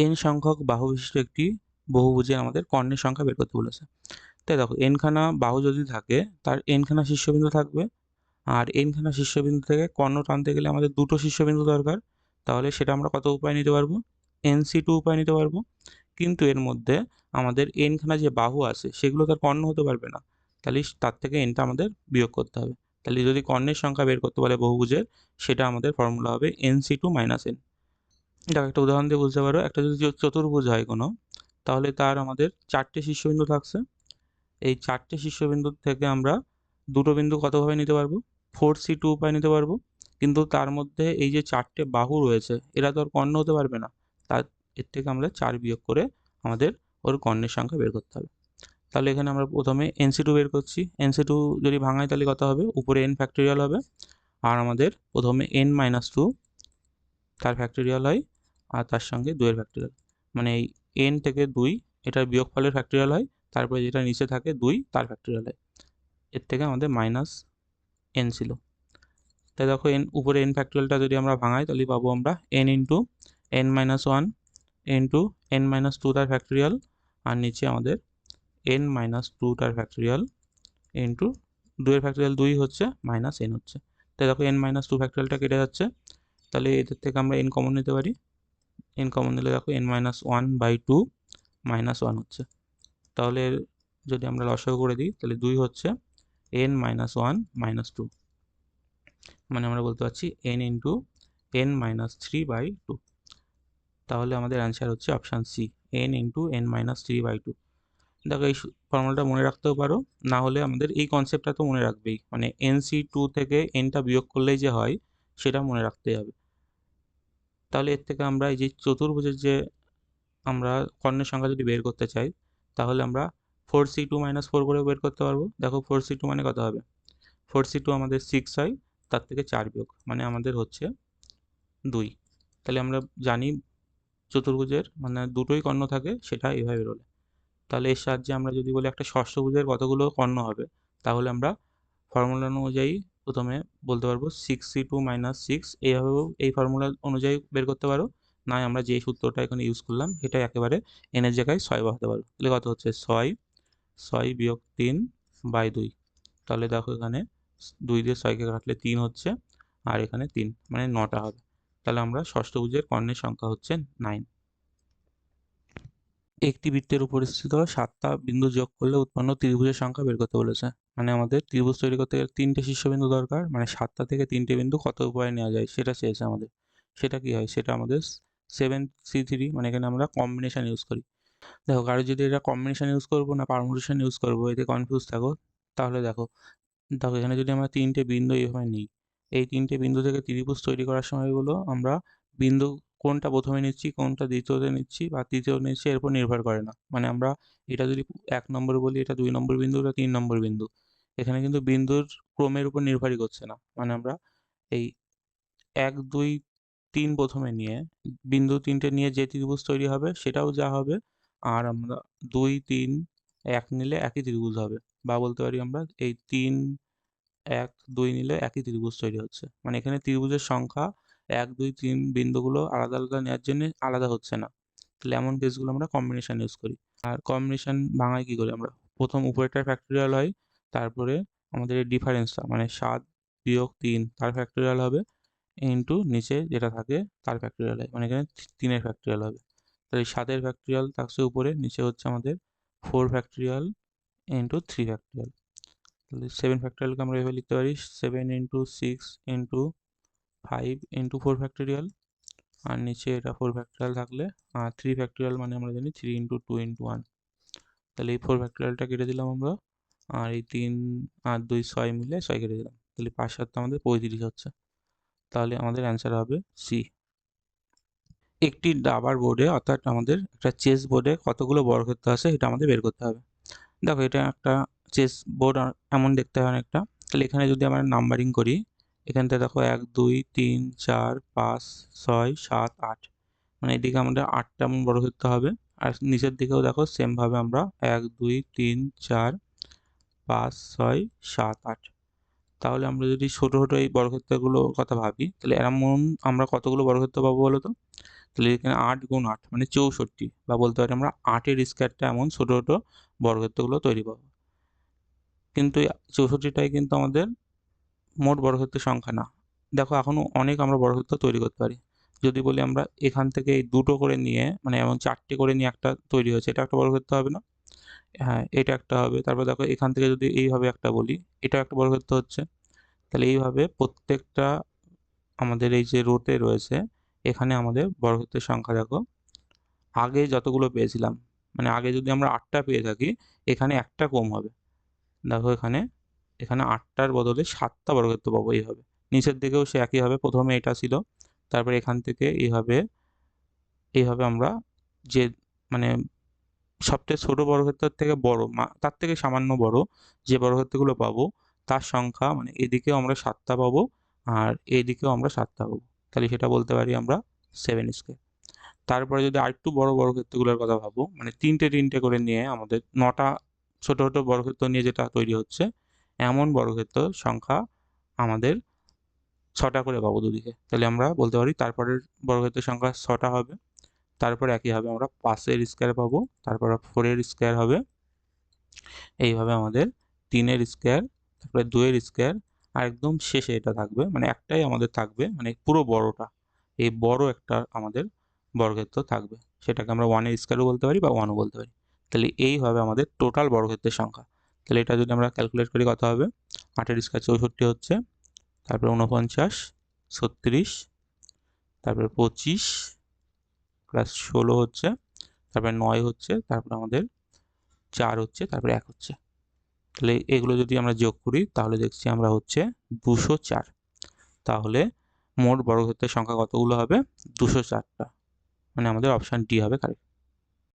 n সংখ্যক বাহু বিশিষ্ট একটি বহুভুজের আমাদের কর্ণের সংখ্যা বের করতে বলেছে। তাই দেখো n খানা বাহু যদি থাকে তার n খানা শীর্ষবিন্দু থাকবে, আর n খানা শীর্ষবিন্দু থেকে কর্ণ টানতে গেলে আমাদের দুটো শীর্ষবিন্দু দরকার। তাহলে সেটা আমরা কত উপায় নিতে পারবো? NC2 উপায় নিতে পারবো। কিন্তু এর মধ্যে আমাদের n খানা যে বাহু আছে সেগুলো তার কর্ণ হতে পারবে না, তাহলে তার থেকে nটা আমাদের বিয়োগ করতে হবে। তাহলে যদি কর্ণের সংখ্যা বের করতে বলে বহুভুজের, সেটা আমাদের ফর্মুলা হবে NC2 - n। দেখো একটা উদাহরণ দিয়ে বুঝতে পারো, একটা যদি চতুর্ভুজ হয় কোনো, তাহলে তার আমাদের চারটে শীর্ষবিন্দু থাকছে। এই চারটে শীর্ষবিন্দু থেকে আমরা দুটো বিন্দু কতভাবে নিতে পারবো? 4C2 উপায় নিতে পারবো। কিন্তু তার মধ্যে এই যে চারটে বাহু রয়েছে এরা তো আর কর্ণ হতে পারবে না, তার এর থেকে আমরা 4 বিয়োগ করে আমাদের ওর কর্ণের সংখ্যা বের করতে হবে। তাহলে এখানে আমরা প্রথমে NC2 বের করছি। NC2 যদি ভাঙাই তাহলে কত হবে? উপরে n ফ্যাক্টোরিয়াল হবে, আর আমাদের প্রথমে n-2 তার ফ্যাক্টোরিয়াল হয়, আর তার সঙ্গে 2 এর ফ্যাক্টোরিয়াল, মানে এই n থেকে 2 এটার বিয়োগফলের ফ্যাক্টোরিয়াল হয়, তারপরে যেটা নিচে থাকে 2 তার ফ্যাক্টোরিয়াল হয়। এর থেকে আমাদের -n ছিল। তাই দেখো উপরে n ফ্যাক্টোরিয়ালটা যদি আমরা ভাঙাই তাহলে পাবো আমরা n into n-1 into n-2 তার ফ্যাক্টোরিয়াল, আর নিচে আমাদের n-2 তার ফ্যাক্টোরিয়াল ইন্টু 2 এর ফ্যাক্টোরিয়াল 2 হচ্ছে -n হচ্ছে। তাই দেখো n-2 ফ্যাক্টোরিয়ালটা কেটে যাচ্ছে, তাহলে এদের থেকে আমরা n কমন নিতে পারি। n কমন নিলে দেখো n-1/2 -1 হচ্ছে। তাহলে যদি আমরা লসাগু করে দিই তাহলে 2 হচ্ছে n-1 - 2, মানে আমরা বলতে পারছি n ইন্টু n-3/2। তাহলে আমাদের অ্যান্সার হচ্ছে option C, n into n-3/2। দেখো এই ফর্মুলাটা মনে রাখতেও পারো, না হলে আমাদের এই কনসেপ্টটা তো মনে রাখবেই, মানে NC2 থেকে nটা বিয়োগ করলেই যে হয় সেটা মনে রাখতেই হবে। তাহলে এর থেকে আমরা এই যে চতুর্ভুজের যে আমরা কর্ণের সংখ্যা যদি বের করতে চাই, তাহলে আমরা 4C2 - 4 করে বের করতে পারবো। দেখো 4C2 মানে কত হবে? 4C2 আমাদের 6 হয়, তার থেকে 4 বিয়োগ মানে আমাদের হচ্ছে 2। তাহলে আমরা জানি চতুর্ভুজের মানে দুটোই কর্ণ থাকে, সেটা এভাবে বেরোলে। তাহলে এর সাহায্যে আমরা যদি বলি একটা ষষ্ঠভুজের কতগুলো কর্ণ হবে, তাহলে আমরা ফর্মুলা অনুযায়ী প্রথমে বলতে পারবো 6C2 - 6, এইভাবেও এই ফর্মুলা অনুযায়ী বের করতে পারো। নয় আমরা যে সূত্রটা এখানে ইউজ করলাম সেটাই একেবারে n এর জায়গায় 6 বসাতে পারো। তাহলে কত হচ্ছে 6 বিয়োগ 3/2। তাহলে দেখো এখানে 2 দিয়ে 6কে কাটলে 3 হচ্ছে, আর এখানে 3 মানে 9টা হবে। তাহলে আমরা ষষ্ঠভুজের কর্ণের সংখ্যা হচ্ছে 9। একটি বৃত্তের উপর স্থিত 7টা বিন্দু যোগ করলে উৎপন্ন ত্রিভুজের সংখ্যা বের করতে বলেছে। মানে আমাদের ত্রিভুজ তৈরি করতে গেলে 3টে শীর্ষবিন্দু দরকার, মানে 7টা থেকে 3টে বিন্দু কত উপায়ে নেওয়া যায় সেটা চেয়েছে আমাদের। সেটা কি হয়? সেটা আমাদের 7C3, মানে এখানে আমরা কম্বিনেশন ইউজ করি। দেখো কারো যদি এটা কম্বিনেশন ইউজ করবো না পারমুটেশন ইউজ করবো এতে কনফিউজ থাকো, তাহলে দেখো দেখো এখানে যদি আমরা 3টে বিন্দু এইভাবে নিই, এই 3টে বিন্দু থেকে ত্রিভুজ তৈরি করার সময়গুলো আমরা বিন্দু কোনটা প্রথমে নিচ্ছি কোনটা দ্বিতীয়তে নিচ্ছি বা তৃতীয় নিচ্ছি এর উপর নির্ভর করে না। মানে আমরা এটা যদি 1 নম্বর বলি, এটা 2 নম্বর বিন্দু, এটা 3 নম্বর বিন্দু, এখানে কিন্তু বিন্দুর ক্রমের উপর নির্ভরই করছে না। মানে আমরা এই 1 2 3 প্রথমে নিয়ে বিন্দু 3টে নিয়ে যে ত্রিভুজ তৈরি হবে সেটাও যা হবে, আর আমরা 2 3 1 নিলে একই ত্রিভুজ হবে। বা বলতে পারি আমরা এই 3 1 2 নিলে একই ত্রিভুজ তৈরি হচ্ছে। মানে এখানে ত্রিভুজের সংখ্যা 1 2 3 বিন্দুগুলো আলাদা আলাদা নেওয়ার জন্য আলাদা হচ্ছে না। তাহলে এমন কেসগুলো আমরা কম্বিনেশন ইউজ করি। আর কম্বিনেশন ভাঙায় কি করি আমরা? প্রথম উপরেরটার ফ্যাক্টোরিয়াল হয়, তারপরে আমাদের এই ডিফারেন্সটা মানে 7 বিয়োগ 3 তার ফ্যাক্টোরিয়াল হবে, ইন্টু নিচে যেটা থাকে তার ফ্যাক্টোরিয়াল হয়, মানে এখানে 3 এর ফ্যাক্টোরিয়াল হবে। তাহলে 7 এর ফ্যাক্টোরিয়াল থাকছে উপরে, নিচে হচ্ছে আমাদের 4 ফ্যাক্টোরিয়াল ইন্টু 3 ফ্যাক্টোরিয়াল। তাহলে 7 ফ্যাক্টোরিয়ালকে আমরা এভাবে লিখতে পারি 7 ইন্টু 6 ইন্টু 5 ইন্টু 4 ফ্যাক্টোরিয়াল, আর নিচে এটা 4 ফ্যাক্টোরিয়াল থাকলে, আর 3 ফ্যাক্টোরিয়াল মানে আমরা জানি 3 ইন্টু 2 ইন্টু 1। তাহলে এই 4 ফ্যাক্টোরিয়ালটা কেটে দিলাম আমরা, আর এই 3 আর 2 6 মিলে 6 কেটে দিলাম, তাহলে 5 7 আমাদের 35 হচ্ছে। তাহলে আমাদের অ্যান্সার হবে সি। একটি দাবার বোর্ডে অর্থাৎ আমাদের একটা চেস বোর্ডে কতগুলো বর্গক্ষেত্র আছে এটা আমাদের বের করতে হবে। দেখো এটা একটা চেস বোর্ড এমন দেখতে হয় একটা। তাহলে এখানে যদি আমরা নাম্বারিং করি, এখান থেকে দেখো 1 2 3 4 5 6 7 8, মানে এদিকে আমাদের 8টা এমন বর্গক্ষেত্র হবে। আর নিচের দিকেও দেখো সেম ভাবে আমরা 1 2 3 4 5 6 7 8। তাহলে আমরা যদি ছোট ছোট এই বর্গক্ষেত্রগুলোর কথা ভাবি, তাহলে এমন আমরা কতগুলো বর্গক্ষেত্র পাবো বলো তো? তাহলে এখানে 8 গুণ 8 মানে 64, বা বলতে পারি আমরা 8-এর স্কোয়ারটা এমন ছোট ছোট বর্গক্ষেত্রগুলো তৈরি পাবো। কিন্তু 64টাই কিন্তু আমাদের মোট বর্গক্ষেত্রের সংখ্যা না। দেখো এখনো অনেক আমরা বর্গক্ষেত্র তৈরি করতে পারি। যদি বলি আমরা এখান থেকে এই দুটো করে নিয়ে, মানে এমন 4টে করে নিয়ে একটা তৈরি হয়েছে, এটা একটা বর্গক্ষেত্র হবে না? হ্যাঁ, এটা একটা হবে। তারপর দেখো এখান থেকে যদি এইভাবে একটা বলি, এটাও একটা বর্গক্ষেত্র হচ্ছে। তাহলে এইভাবে প্রত্যেকটা আমাদের এই যে রোতে রয়েছে, এখানে আমাদের বর্গক্ষেত্রের সংখ্যা দেখো আগে যতগুলো পেয়েছিলাম, মানে আগে যদি আমরা 8টা পেয়ে থাকি, এখানে একটা কম হবে। দেখো এখানে এখানে 8টার বদলে 7টা বর্গক্ষেত্র পাবো এইভাবে। নিচের দিকেও সে একই হবে, প্রথমে এটা ছিল, তারপরে এখান থেকে এইভাবে এইভাবে আমরা যে মানে সবচেয়ে ছোট বর্গক্ষেত্রের থেকে বড় তার থেকে সামান্য বড় যে বর্গক্ষেত্রগুলো পাবো, তার সংখ্যা মানে এদিকেও আমরা 7টা পাবো আর এইদিকেও আমরা 7টা পাবো। তাহলে সেটা বলতে পারি আমরা 7 স্কোয়ার। তারপরে যদি আরেকটু বড় বর্গক্ষেত্রগুলোর কথা ভাবো, মানে তিনটে তিনটে করে নিয়ে আমাদের 9টা ছোট ছোট বর্গক্ষেত্র নিয়ে যেটা তৈরি হচ্ছে, এমন বর্গক্ষেত্র সংখ্যা আমাদের 6টা করে পাবো দুদিকে। তাহলে আমরা বলতে পারি তারপরের বর্গক্ষেত্রের সংখ্যা 6টা হবে। তারপর একইভাবে আমরা 5-এর স্কোয়ার পাবো, তারপর 4-এর স্কোয়ার হবে, এইভাবে আমাদের 3-এর স্কোয়ার, তারপরে 2-এর স্কোয়ার, আর একদম শেষে এটা থাকবে, মানে একটাই আমাদের থাকবে, মানে পুরো বড়টা, এই বড় একটা আমাদের বর্গক্ষেত্র থাকবে, সেটাকে আমরা 1-এর স্কোয়ারও বলতে পারি বা 1ও বলতে পারি। তাহলে এইভাবে আমাদের টোটাল বর্গক্ষেত্রের সংখ্যা। তাহলে এটা যদি আমরা ক্যালকুলেট করি কত হবে, 8-এর স্কোয়ার 64 হচ্ছে, তারপরে 49, 36, তারপরে 25 প্লাস 16 হচ্ছে, তারপরে 9 হচ্ছে, তারপরে আমাদের 4 হচ্ছে, তারপরে 1 হচ্ছে। তাহলে এগুলো যদি আমরা যোগ করি তাহলে দেখছি আমরা হচ্ছে 204। তাহলে মোট বর্গক্ষেত্রের সংখ্যা কতগুলো হবে? 204টা। মানে আমাদের অপশান ডি হবে কারেক্ট।